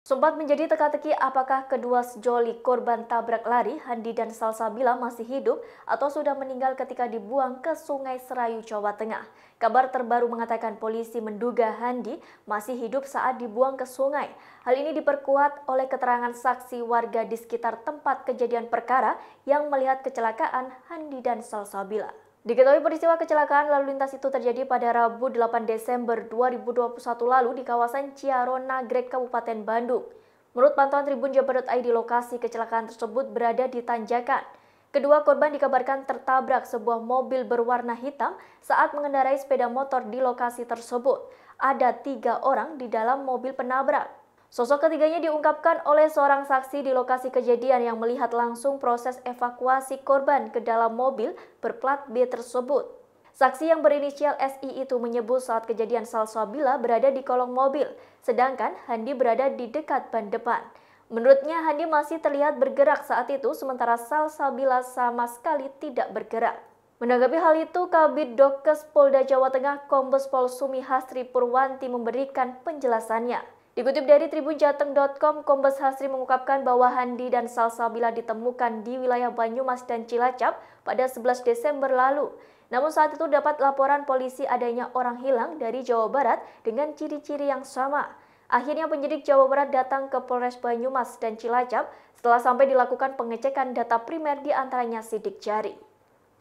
Sempat menjadi teka-teki apakah kedua sejoli korban tabrak lari, Handi dan Salsabila masih hidup atau sudah meninggal ketika dibuang ke Sungai Serayu, Jawa Tengah. Kabar terbaru mengatakan polisi menduga Handi masih hidup saat dibuang ke sungai. Hal ini diperkuat oleh keterangan saksi warga di sekitar tempat kejadian perkara yang melihat kecelakaan Handi dan Salsabila. Diketahui peristiwa kecelakaan lalu lintas itu terjadi pada Rabu 8 Desember 2021 lalu di kawasan Ciaro, Nagrek, Kabupaten Bandung. Menurut pantauan Tribun Jabar.id, lokasi kecelakaan tersebut berada di tanjakan. Kedua korban dikabarkan tertabrak sebuah mobil berwarna hitam saat mengendarai sepeda motor di lokasi tersebut. Ada 3 orang di dalam mobil penabrak. Sosok ketiganya diungkapkan oleh seorang saksi di lokasi kejadian yang melihat langsung proses evakuasi korban ke dalam mobil berplat B tersebut. Saksi yang berinisial SI itu menyebut saat kejadian Salsabila berada di kolong mobil, sedangkan Handi berada di dekat ban depan. Menurutnya Handi masih terlihat bergerak saat itu, sementara Salsabila sama sekali tidak bergerak. Menanggapi hal itu, Kabid Dokes Polda Jawa Tengah Kombes Pol Sumihastri Purwanti memberikan penjelasannya. Dikutip dari tribunjateng.com, Kombes Hasri mengungkapkan bahwa Handi dan Salsabila ditemukan di wilayah Banyumas dan Cilacap pada 11 Desember lalu. Namun saat itu dapat laporan polisi adanya orang hilang dari Jawa Barat dengan ciri-ciri yang sama. Akhirnya penyidik Jawa Barat datang ke Polres Banyumas dan Cilacap setelah sampai dilakukan pengecekan data primer di antaranya sidik jari.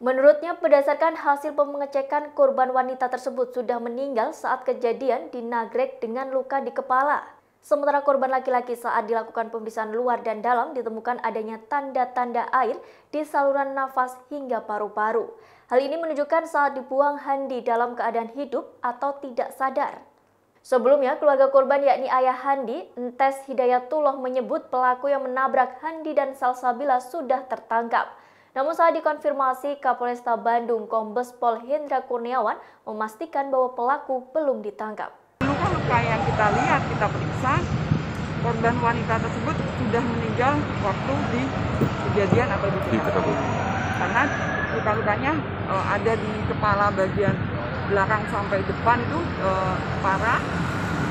Menurutnya, berdasarkan hasil pengecekan, korban wanita tersebut sudah meninggal saat kejadian di Nagrek dengan luka di kepala. Sementara korban laki-laki saat dilakukan pemeriksaan luar dan dalam ditemukan adanya tanda-tanda air di saluran nafas hingga paru-paru. Hal ini menunjukkan saat dibuang Handi dalam keadaan hidup atau tidak sadar. Sebelumnya, keluarga korban yakni ayah Handi, Entes Hidayatullah, menyebut pelaku yang menabrak Handi dan Salsabila sudah tertangkap. Namun saat dikonfirmasi, Kapolresta Bandung Kombes Pol Hendra Kurniawan memastikan bahwa pelaku belum ditangkap. Luka-luka yang kita lihat, kita periksa, korban wanita tersebut sudah meninggal waktu di kejadian atau di TKP. Karena luka-lukanya ada di kepala bagian belakang sampai depan itu parah,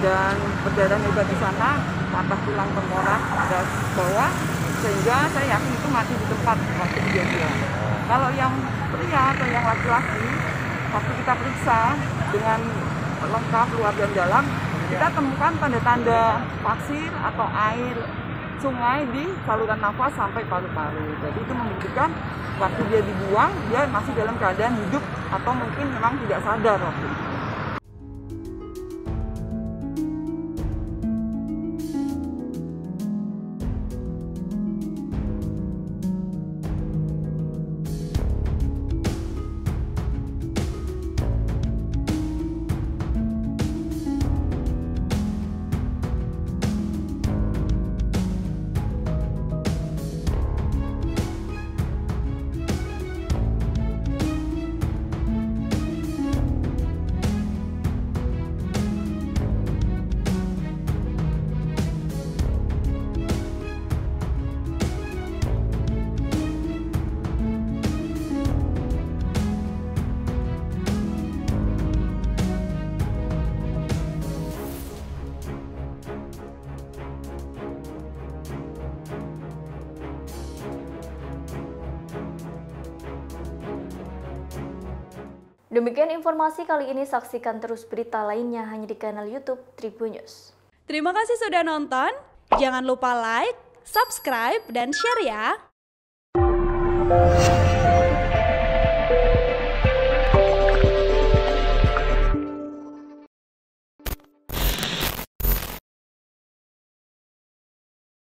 dan berdarah lebar di sana, patah tulang tengkorak dan bawah, sehingga saya yakin itu mati di tempat waktu kejadian. Kalau yang pria atau yang laki-laki, waktu kita periksa dengan lengkap luar dan dalam, kita temukan tanda-tanda pasir atau air sungai di saluran nafas sampai paru-paru. Jadi itu membuktikan waktu dia dibuang, dia masih dalam keadaan hidup atau mungkin memang tidak sadar waktu itu. Demikian informasi kali ini, saksikan terus berita lainnya hanya di kanal YouTube Tribun News. Terima kasih sudah nonton, jangan lupa like, subscribe, dan share ya!